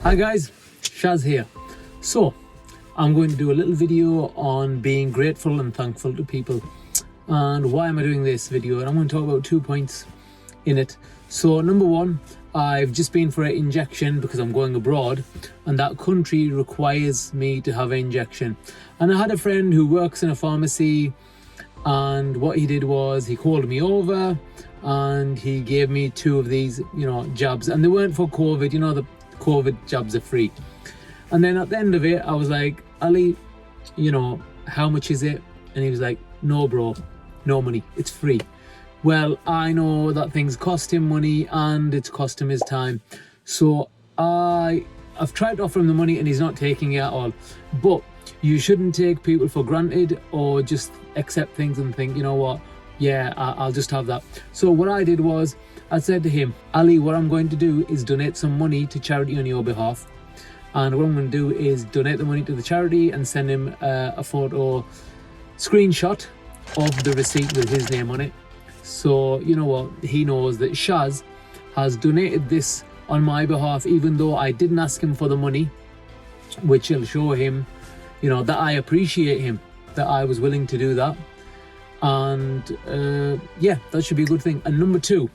Hi guys, Shaz here. So I'm going to do a little video on being grateful and thankful to people. And why am I doing this video? And I'm going to talk about 2 points in it. So number one, I've just been for an injection because I'm going abroad and that country requires me to have an injection. And I had a friend who works in a pharmacy, and what he did was he called me over and he gave me 2 of these, jabs, and they weren't for COVID. The COVID jabs are free. And then at the end of it, I was like, Ali, how much is it? And he was like, no bro, no money, it's free. Well, I know that things cost him money and it's cost him his time. So I've tried to offer him the money and he's not taking it at all. But you shouldn't take people for granted or just accept things and think, you know what, yeah, I'll just have that. So what I did was I said to him, Ali, what I'm going to do is donate some money to charity on your behalf. And what I'm going to do is donate the money to the charity and send him a photo screenshot of the receipt with his name on it. So, you know what, he knows that Shaz has donated this on my behalf, even though I didn't ask him for the money, which will show him, that I appreciate him, that I was willing to do that. And yeah, that should be a good thing. And number 2,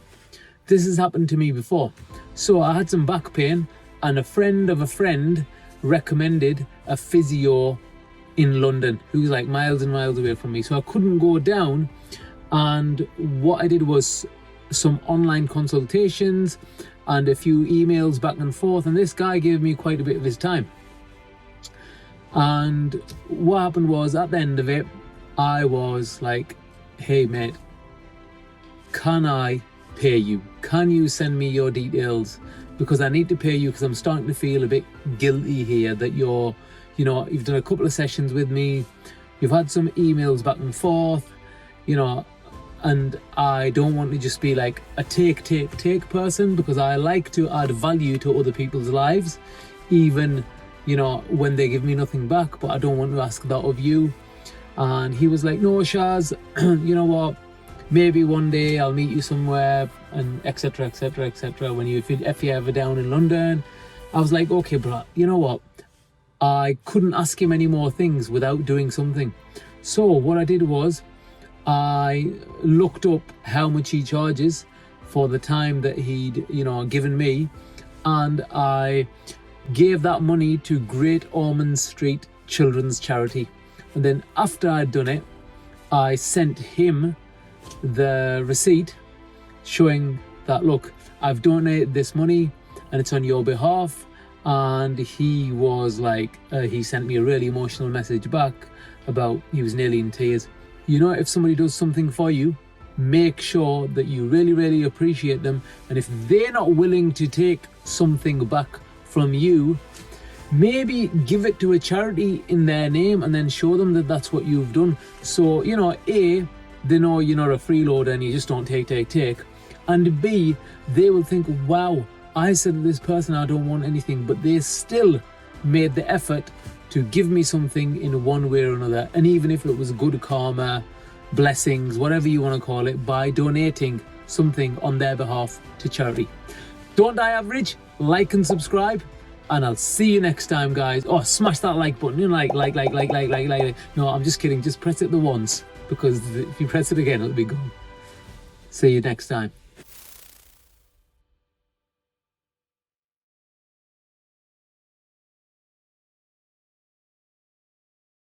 this has happened to me before. So I had some back pain and a friend of a friend recommended a physio in London who was like miles and miles away from me. So I couldn't go down. And what I did was some online consultations and a few emails back and forth. And this guy gave me quite a bit of his time. And what happened was at the end of it, I was like, hey mate, can I pay you? Can you send me your details? Because I need to pay you because I'm starting to feel a bit guilty here that you've done a couple of sessions with me. You've had some emails back and forth, and I don't want to just be like a take person, because I like to add value to other people's lives, even, when they give me nothing back, but I don't want to ask that of you. And he was like, no, Shaz, you know what? Maybe one day I'll meet you somewhere, and etc, etc, etc. If you're ever down in London. I was like, okay, bro, you know what? I couldn't ask him any more things without doing something. So what I did was I looked up how much he charges for the time that he'd, given me, and I gave that money to 𝔻𝕠𝕟 𝔻𝕚 Children's Charity. And then after I'd done it, I sent him the receipt showing that, look, I've donated this money and it's on your behalf. And he was like, he sent me a really emotional message back about, he was nearly in tears. If somebody does something for you, make sure that you really, really appreciate them. And if they're not willing to take something back from you, maybe give it to a charity in their name and then show them that that's what you've done. So, A, they know you're not a freeloader and you just don't take. And B, they will think, wow, I said to this person I don't want anything, but they still made the effort to give me something in one way or another. And even if it was good karma, blessings, whatever you want to call it, by donating something on their behalf to charity. Don't die average, like and subscribe, and I'll see you next time, guys. Oh, smash that like button, like. No, I'm just kidding, just press it the once, because if you press it again, it'll be gone. See you next time.